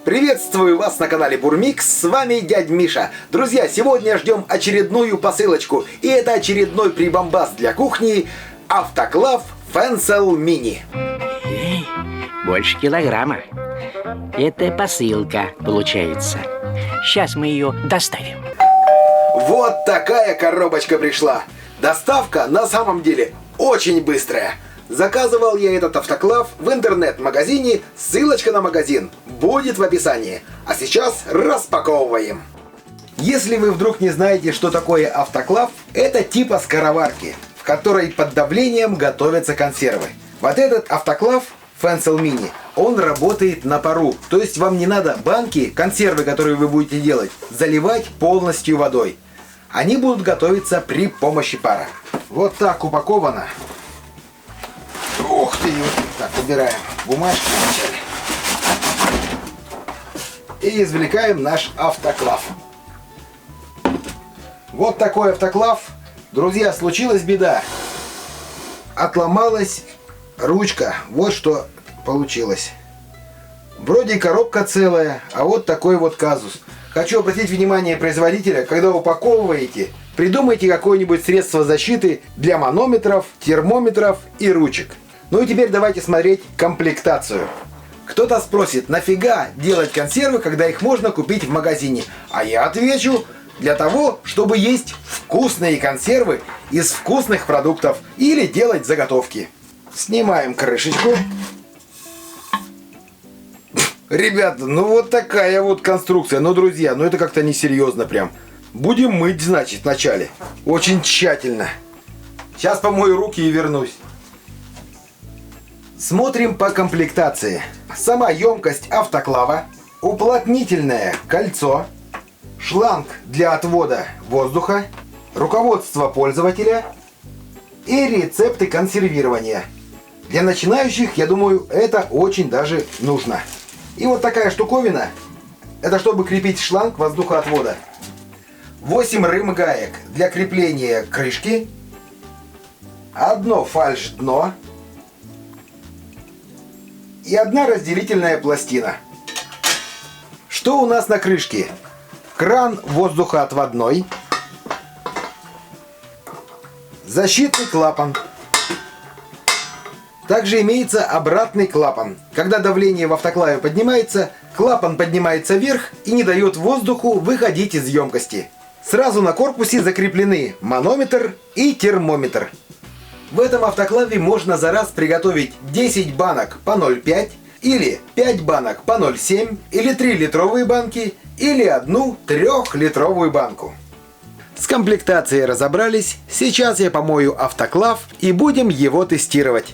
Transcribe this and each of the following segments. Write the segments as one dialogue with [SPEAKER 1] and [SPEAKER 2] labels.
[SPEAKER 1] Приветствую вас на канале Бурмикс, с вами дядь Миша. Друзья, сегодня ждем очередную посылочку, и это очередной прибамбас для кухни — автоклав Fencel Mini.
[SPEAKER 2] Больше килограмма. Это посылка получается. Сейчас мы ее доставим.
[SPEAKER 1] Вот такая коробочка пришла. Доставка на самом деле очень быстрая. Заказывал я этот автоклав в интернет-магазине, ссылочка на магазин будет в описании. А сейчас распаковываем. Если вы вдруг не знаете, что такое автоклав, это типа скороварки, в которой под давлением готовятся консервы. Вот этот автоклав Fencel Mini, он работает на пару. То есть вам не надо банки, консервы, которые вы будете делать, заливать полностью водой. Они будут готовиться при помощи пара. Вот так упаковано. Ух ты! Так, убираем бумажку вначале. И извлекаем наш автоклав. Вот такой автоклав. Друзья, случилась беда. Отломалась ручка. Вот что получилось. Вроде коробка целая, а вот такой вот казус. Хочу обратить внимание производителя, когда упаковываете, придумайте какое-нибудь средство защиты для манометров, термометров и ручек. Ну и теперь давайте смотреть комплектацию. Кто-то спросит, нафига делать консервы, когда их можно купить в магазине? А я отвечу, для того, чтобы есть вкусные консервы из вкусных продуктов или делать заготовки. Снимаем крышечку. Ребята, ну вот такая вот конструкция. Ну, друзья, ну это как-то несерьезно прям. Будем мыть, значит, вначале. Очень тщательно. Сейчас помою руки и вернусь. Смотрим по комплектации. Сама емкость автоклава, уплотнительное кольцо, шланг для отвода воздуха, руководство пользователя и рецепты консервирования. Для начинающих, я думаю, это очень даже нужно. И вот такая штуковина, это чтобы крепить шланг воздухоотвода. 8 рым-гаек для крепления крышки, одно фальш-дно и одна разделительная пластина. Что у нас на крышке? Кран воздухоотводной, защитный клапан. Также имеется обратный клапан. Когда давление в автоклаве поднимается, клапан поднимается вверх и не дает воздуху выходить из емкости. Сразу на корпусе закреплены манометр и термометр. В этом автоклаве можно за раз приготовить 10 банок по 0,5, или 5 банок по 0,7, или 3 литровые банки, или одну 3-литровую банку. С комплектацией разобрались, сейчас я помою автоклав и будем его тестировать.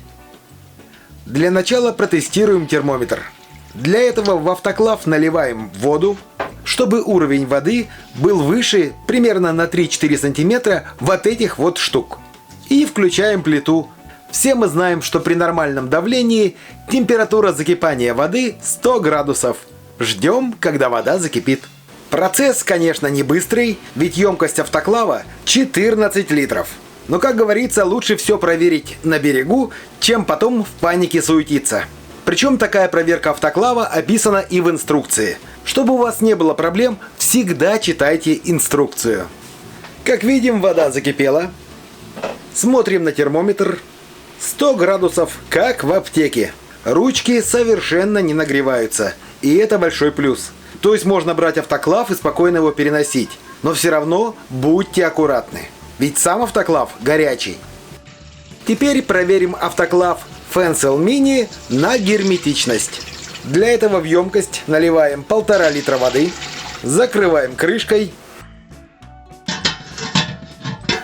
[SPEAKER 1] Для начала протестируем термометр. Для этого в автоклав наливаем воду, чтобы уровень воды был выше примерно на 3-4 сантиметра вот этих вот штук. И включаем плиту. Все мы знаем, что при нормальном давлении температура закипания воды 100 градусов. Ждем, когда вода закипит. Процесс, конечно, не быстрый, ведь емкость автоклава 14 литров. Но, как говорится, лучше все проверить на берегу, чем потом в панике суетиться. Причем такая проверка автоклава описана и в инструкции. Чтобы у вас не было проблем, всегда читайте инструкцию. Как видим, вода закипела. Смотрим на термометр. 100 градусов, как в аптеке. Ручки совершенно не нагреваются. И это большой плюс. То есть можно брать автоклав и спокойно его переносить. Но все равно будьте аккуратны. Ведь сам автоклав горячий. Теперь проверим автоклав Fencel Mini на герметичность. Для этого в емкость наливаем 1,5 литра воды. Закрываем крышкой.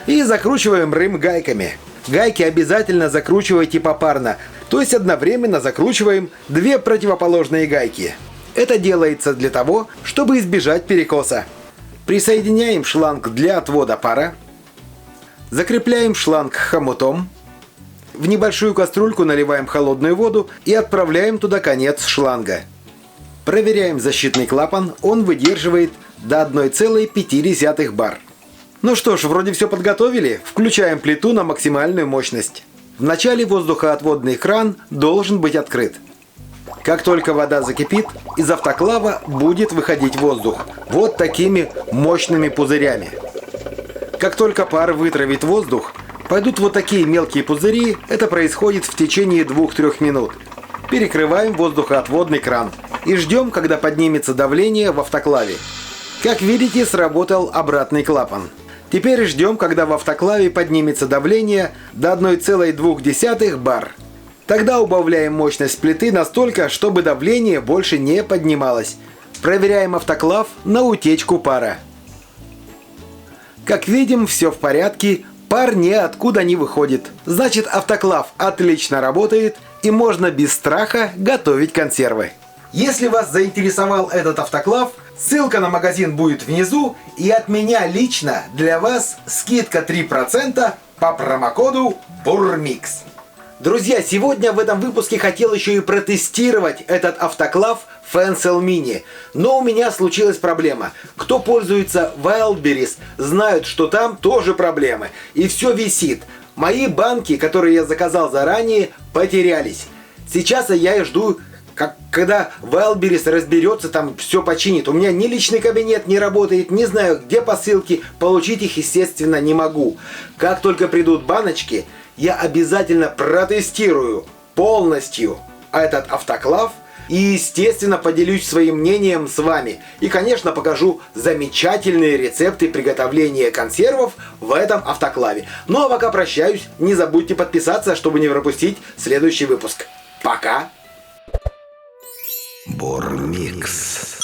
[SPEAKER 1] И закручиваем рым гайками. Гайки обязательно закручивайте попарно, то есть одновременно закручиваем 2 противоположные гайки. Это делается для того, чтобы избежать перекоса. Присоединяем шланг для отвода пара. Закрепляем шланг хомутом. В небольшую кастрюльку наливаем холодную воду и отправляем туда конец шланга. Проверяем защитный клапан, он выдерживает до 1,5 бар. Ну что ж, вроде все подготовили, включаем плиту на максимальную мощность. Вначале воздухоотводный кран должен быть открыт. Как только вода закипит, из автоклава будет выходить воздух вот такими мощными пузырями. Как только пар вытравит воздух, пойдут вот такие мелкие пузыри. Это происходит в течение 2-3 минут. Перекрываем воздухоотводный кран и ждем, когда поднимется давление в автоклаве. Как видите, сработал обратный клапан. Теперь ждем, когда в автоклаве поднимется давление до 1,2 бар. Тогда убавляем мощность плиты настолько, чтобы давление больше не поднималось. Проверяем автоклав на утечку пара. Как видим, все в порядке, пар ниоткуда не выходит. Значит, автоклав отлично работает и можно без страха готовить консервы. Если вас заинтересовал этот автоклав, ссылка на магазин будет внизу, и от меня лично для вас скидка 3% по промокоду BURMIX. Друзья, сегодня в этом выпуске хотел еще и протестировать этот автоклав Fencel Mini. Но у меня случилась проблема. Кто пользуется Wildberries, знают, что там тоже проблемы. И все висит. Мои банки, которые я заказал заранее, потерялись. Сейчас я и жду, когда Wildberries разберется, там все починит. У меня ни личный кабинет не работает, не знаю, где посылки. Получить их, естественно, не могу. Как только придут баночки, я обязательно протестирую полностью этот автоклав и, естественно, поделюсь своим мнением с вами. И, конечно, покажу замечательные рецепты приготовления консервов в этом автоклаве. Ну а пока прощаюсь, не забудьте подписаться, чтобы не пропустить следующий выпуск. Пока!
[SPEAKER 3] BURMIX.